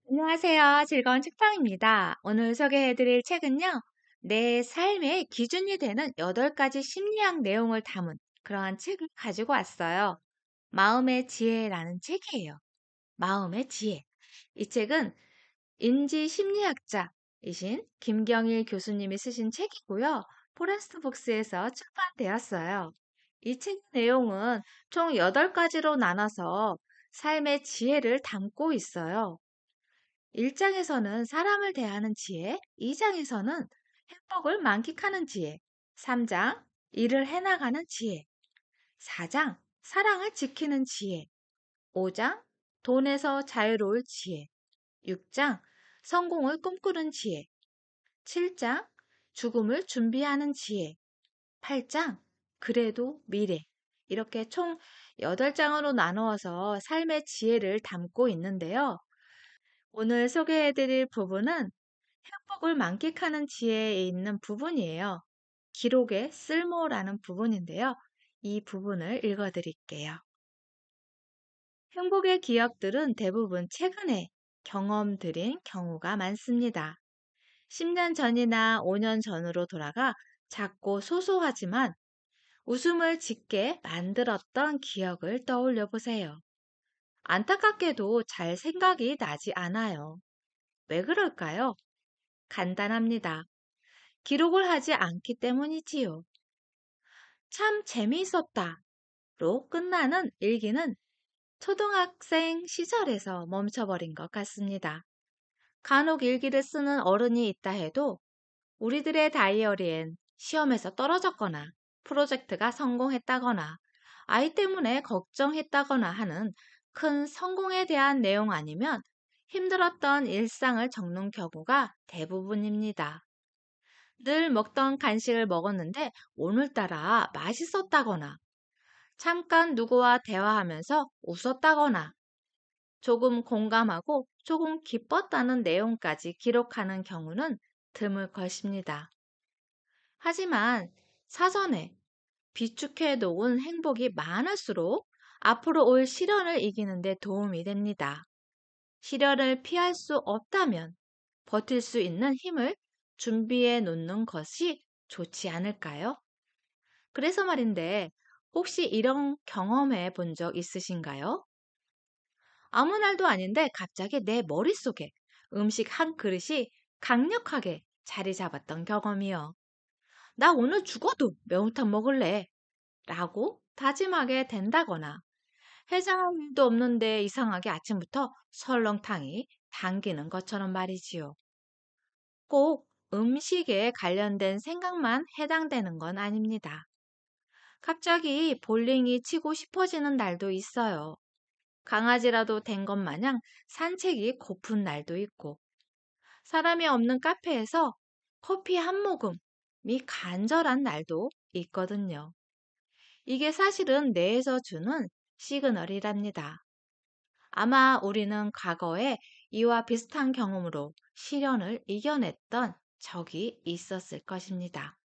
안녕하세요. 즐거운 책방입니다. 오늘 소개해드릴 책은요, 내 삶의 기준이 되는 8가지 심리학 내용을 담은 그러한 책을 가지고 왔어요. 마음의 지혜라는 책이에요. 마음의 지혜. 이 책은 인지 심리학자이신 김경일 교수님이 쓰신 책이고요. 포레스트 북스에서 출판되었어요. 이 책 내용은 총 8가지로 나눠서 삶의 지혜를 담고 있어요. 1장에서는 사람을 대하는 지혜, 2장에서는 행복을 만끽하는 지혜, 3장 일을 해나가는 지혜, 4장 사랑을 지키는 지혜, 5장 돈에서 자유로울 지혜, 6장 성공을 꿈꾸는 지혜, 7장 죽음을 준비하는 지혜, 8장 그래도 미래. 이렇게 총 8장으로 나누어서 삶의 지혜를 담고 있는데요. 오늘 소개해드릴 부분은 행복을 만끽하는 지혜에 있는 부분이에요. 기록의 쓸모라는 부분인데요. 이 부분을 읽어드릴게요. 행복의 기억들은 대부분 최근에 경험들인 경우가 많습니다. 10년 전이나 5년 전으로 돌아가 작고 소소하지만 웃음을 짓게 만들었던 기억을 떠올려 보세요. 안타깝게도 잘 생각이 나지 않아요. 왜 그럴까요? 간단합니다. 기록을 하지 않기 때문이지요. 참 재미있었다. 로 끝나는 일기는 초등학생 시절에서 멈춰버린 것 같습니다. 간혹 일기를 쓰는 어른이 있다 해도 우리들의 다이어리엔 시험에서 떨어졌거나 프로젝트가 성공했다거나 아이 때문에 걱정했다거나 하는 큰 성공에 대한 내용 아니면 힘들었던 일상을 적는 경우가 대부분입니다. 늘 먹던 간식을 먹었는데 오늘따라 맛있었다거나 잠깐 누구와 대화하면서 웃었다거나 조금 공감하고 조금 기뻤다는 내용까지 기록하는 경우는 드물 것입니다. 하지만 사전에 비축해 놓은 행복이 많을수록 앞으로 올 시련을 이기는 데 도움이 됩니다. 시련을 피할 수 없다면 버틸 수 있는 힘을 준비해 놓는 것이 좋지 않을까요? 그래서 말인데, 혹시 이런 경험해 본 적 있으신가요? 아무 날도 아닌데 갑자기 내 머릿속에 음식 한 그릇이 강력하게 자리 잡았던 경험이요. 나 오늘 죽어도 매운탕 먹을래. 라고 다짐하게 된다거나, 해장할 일도 없는데 이상하게 아침부터 설렁탕이 당기는 것처럼 말이지요. 꼭 음식에 관련된 생각만 해당되는 건 아닙니다. 갑자기 볼링이 치고 싶어지는 날도 있어요. 강아지라도 된 것 마냥 산책이 고픈 날도 있고, 사람이 없는 카페에서 커피 한 모금이 간절한 날도 있거든요. 이게 사실은 뇌에서 주는 시그널이랍니다. 아마 우리는 과거에 이와 비슷한 경험으로 시련을 이겨냈던 적이 있었을 것입니다.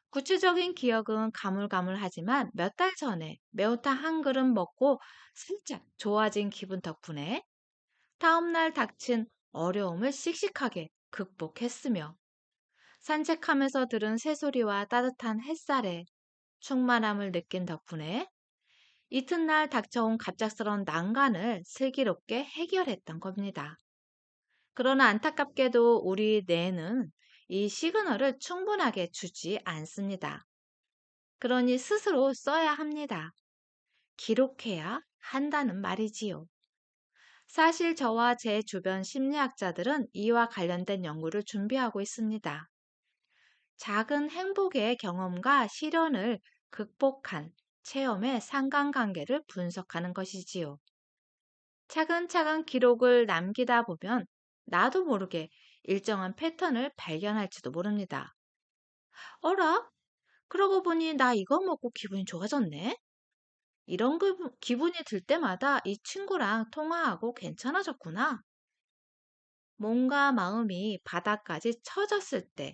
구체적인 기억은 가물가물하지만 몇 달 전에 매운탕 한 그릇 먹고 살짝 좋아진 기분 덕분에 다음날 닥친 어려움을 씩씩하게 극복했으며, 산책하면서 들은 새소리와 따뜻한 햇살에 충만함을 느낀 덕분에 이튿날 닥쳐온 갑작스러운 난관을 슬기롭게 해결했던 겁니다. 그러나 안타깝게도 우리 뇌는 이 시그널을 충분하게 주지 않습니다. 그러니 스스로 써야 합니다. 기록해야 한다는 말이지요. 사실 저와 제 주변 심리학자들은 이와 관련된 연구를 준비하고 있습니다. 작은 행복의 경험과 시련을 극복한 체험의 상관관계를 분석하는 것이지요. 차근차근 기록을 남기다 보면 나도 모르게 일정한 패턴을 발견할지도 모릅니다. 어라? 그러고 보니 나 이거 먹고 기분이 좋아졌네? 이런 기분이 들 때마다 이 친구랑 통화하고 괜찮아졌구나. 몸과 마음이 바닥까지 처졌을 때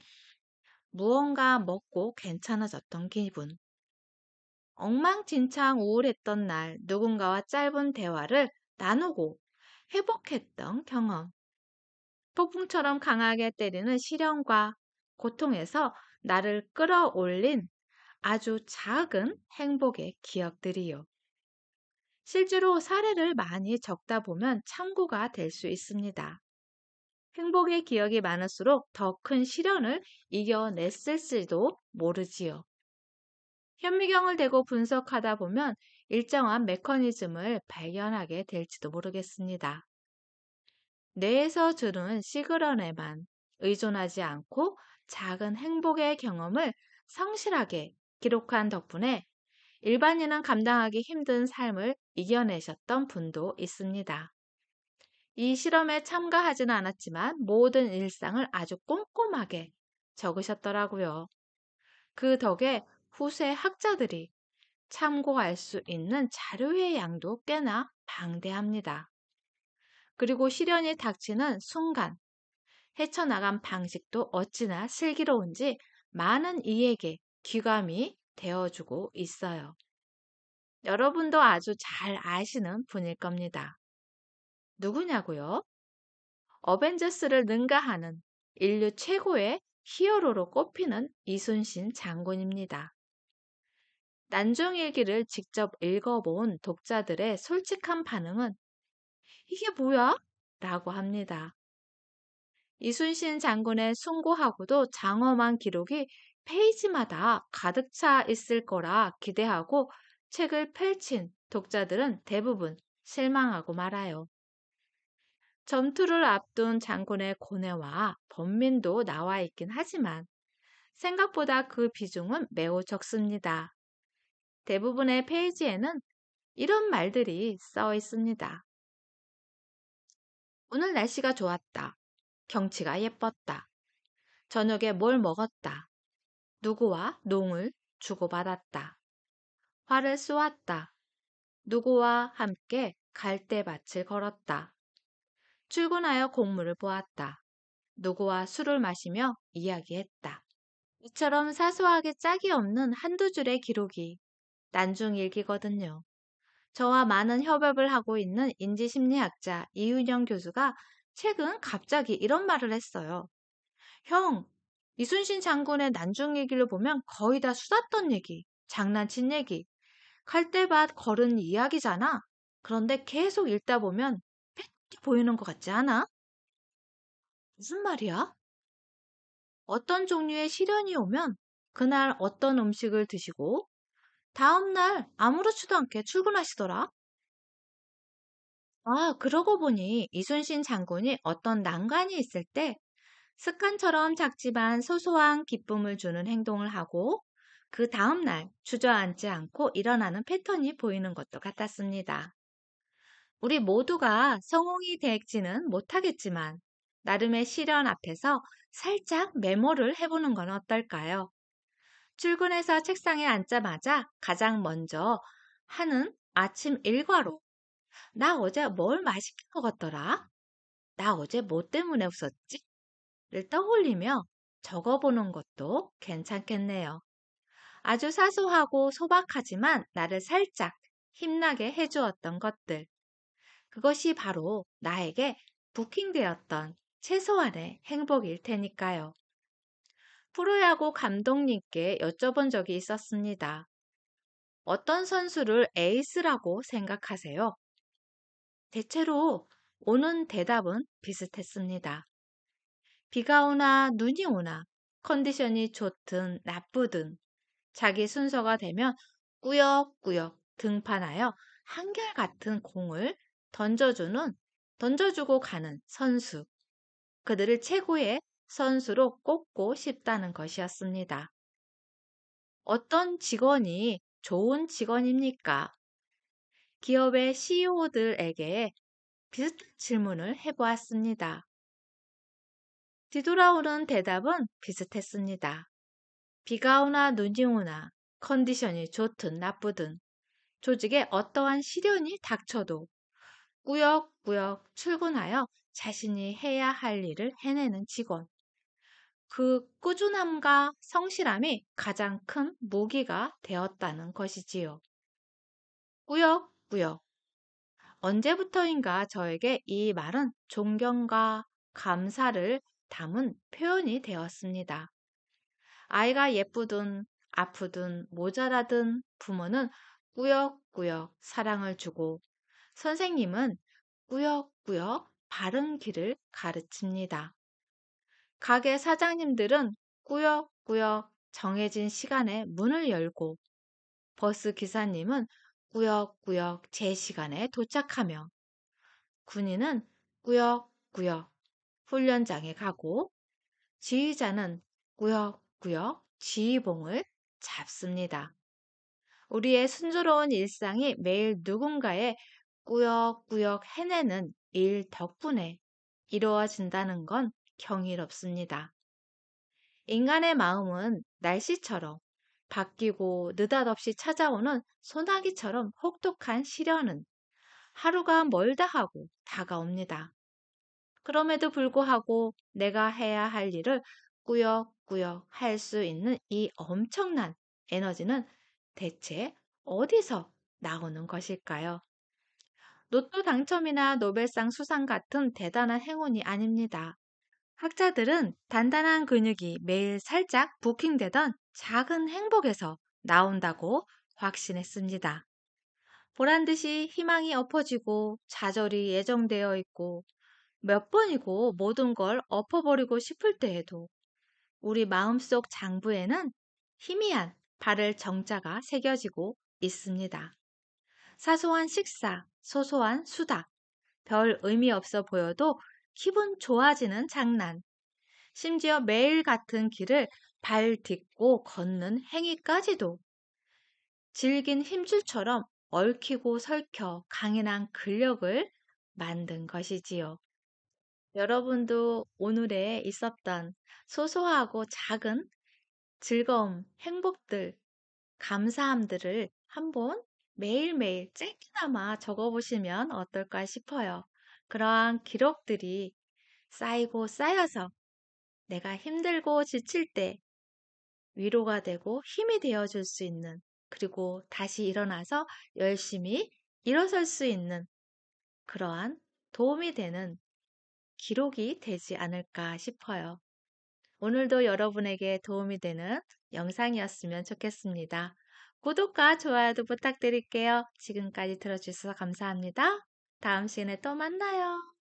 무언가 먹고 괜찮아졌던 기분. 엉망진창 우울했던 날 누군가와 짧은 대화를 나누고 회복했던 경험, 폭풍처럼 강하게 때리는 시련과 고통에서 나를 끌어올린 아주 작은 행복의 기억들이요. 실제로 사례를 많이 적다 보면 참고가 될 수 있습니다. 행복의 기억이 많을수록 더 큰 시련을 이겨냈을지도 모르지요. 현미경을 대고 분석하다 보면 일정한 메커니즘을 발견하게 될지도 모르겠습니다. 뇌에서 주는 시그널에만 의존하지 않고 작은 행복의 경험을 성실하게 기록한 덕분에 일반인은 감당하기 힘든 삶을 이겨내셨던 분도 있습니다. 이 실험에 참가하지는 않았지만 모든 일상을 아주 꼼꼼하게 적으셨더라고요. 그 덕에 후세 학자들이 참고할 수 있는 자료의 양도 꽤나 방대합니다. 그리고 시련이 닥치는 순간 헤쳐나간 방식도 어찌나 슬기로운지 많은 이에게 귀감이 되어주고 있어요. 여러분도 아주 잘 아시는 분일 겁니다. 누구냐고요? 어벤져스를 능가하는 인류 최고의 히어로로 꼽히는 이순신 장군입니다. 난중일기를 직접 읽어본 독자들의 솔직한 반응은 이게 뭐야? 라고 합니다. 이순신 장군의 숭고하고도 장엄한 기록이 페이지마다 가득 차 있을 거라 기대하고 책을 펼친 독자들은 대부분 실망하고 말아요. 전투를 앞둔 장군의 고뇌와 번민도 나와 있긴 하지만 생각보다 그 비중은 매우 적습니다. 대부분의 페이지에는 이런 말들이 써 있습니다. 오늘 날씨가 좋았다. 경치가 예뻤다. 저녁에 뭘 먹었다. 누구와 농을 주고받았다. 활을 쏘았다. 누구와 함께 갈대밭을 걸었다. 출근하여 공무를 보았다. 누구와 술을 마시며 이야기했다. 이처럼 사소하게 짝이 없는 한두 줄의 기록이 난중일기거든요. 저와 많은 협업을 하고 있는 인지심리학자 이윤영 교수가 최근 갑자기 이런 말을 했어요. 형, 이순신 장군의 난중일기를 보면 거의 다 수다 떤 얘기, 장난친 얘기, 갈대밭 걸은 이야기잖아. 그런데 계속 읽다 보면 팩트 보이는 것 같지 않아? 무슨 말이야? 어떤 종류의 시련이 오면 그날 어떤 음식을 드시고 다음날 아무렇지도 않게 출근하시더라. 아, 그러고 보니 이순신 장군이 어떤 난관이 있을 때 습관처럼 작지만 소소한 기쁨을 주는 행동을 하고 그 다음날 주저앉지 않고 일어나는 패턴이 보이는 것도 같았습니다. 우리 모두가 성공이 되지는 못하겠지만 나름의 시련 앞에서 살짝 메모를 해보는 건 어떨까요? 출근해서 책상에 앉자마자 가장 먼저 하는 아침 일과로 나 어제 뭘 맛있게 먹었더라? 나 어제 뭐 때문에 웃었지? 를 떠올리며 적어보는 것도 괜찮겠네요. 아주 사소하고 소박하지만 나를 살짝 힘나게 해주었던 것들. 그것이 바로 나에게 부킹되었던 최소한의 행복일 테니까요. 프로야구 감독님께 여쭤본 적이 있었습니다. 어떤 선수를 에이스라고 생각하세요? 대체로 오는 대답은 비슷했습니다. 비가 오나 눈이 오나 컨디션이 좋든 나쁘든 자기 순서가 되면 꾸역꾸역 등판하여 한결같은 공을 던져주고 가는 선수. 그들을 최고의 선수로 꼽고 싶다는 것이었습니다. 어떤 직원이 좋은 직원입니까? 기업의 CEO들에게 비슷한 질문을 해보았습니다. 뒤돌아오는 대답은 비슷했습니다. 비가 오나 눈이 오나 컨디션이 좋든 나쁘든 조직에 어떠한 시련이 닥쳐도 꾸역꾸역 출근하여 자신이 해야 할 일을 해내는 직원. 그 꾸준함과 성실함이 가장 큰 무기가 되었다는 것이지요. 꾸역꾸역. 언제부터인가 저에게 이 말은 존경과 감사를 담은 표현이 되었습니다. 아이가 예쁘든 아프든 모자라든 부모는 꾸역꾸역 사랑을 주고 선생님은 꾸역꾸역 바른 길을 가르칩니다. 가게 사장님들은 꾸역꾸역 정해진 시간에 문을 열고 버스 기사님은 꾸역꾸역 제 시간에 도착하며 군인은 꾸역꾸역 훈련장에 가고 지휘자는 꾸역꾸역 지휘봉을 잡습니다. 우리의 순조로운 일상이 매일 누군가의 꾸역꾸역 해내는 일 덕분에 이루어진다는 건 경이롭습니다. 인간의 마음은 날씨처럼 바뀌고 느닷없이 찾아오는 소나기처럼 혹독한 시련은 하루가 멀다 하고 다가옵니다. 그럼에도 불구하고 내가 해야 할 일을 꾸역꾸역 할 수 있는 이 엄청난 에너지는 대체 어디서 나오는 것일까요? 로또 당첨이나 노벨상 수상 같은 대단한 행운이 아닙니다. 학자들은 단단한 근육이 매일 살짝 부킹되던 작은 행복에서 나온다고 확신했습니다. 보란 듯이 희망이 엎어지고 좌절이 예정되어 있고 몇 번이고 모든 걸 엎어버리고 싶을 때에도 우리 마음속 장부에는 희미한 바를 정자가 새겨지고 있습니다. 사소한 식사, 소소한 수다, 별 의미 없어 보여도 기분 좋아지는 장난, 심지어 매일 같은 길을 발 딛고 걷는 행위까지도 질긴 힘줄처럼 얽히고 설켜 강인한 근력을 만든 것이지요. 여러분도 오늘에 있었던 소소하고 작은 즐거움, 행복들, 감사함들을 한번 매일매일 짧게나마 적어보시면 어떨까 싶어요. 그러한 기록들이 쌓이고 쌓여서 내가 힘들고 지칠 때 위로가 되고 힘이 되어줄 수 있는, 그리고 다시 일어나서 열심히 일어설 수 있는 그러한 도움이 되는 기록이 되지 않을까 싶어요. 오늘도 여러분에게 도움이 되는 영상이었으면 좋겠습니다. 구독과 좋아요도 부탁드릴게요. 지금까지 들어주셔서 감사합니다. 다음 시간에 또 만나요.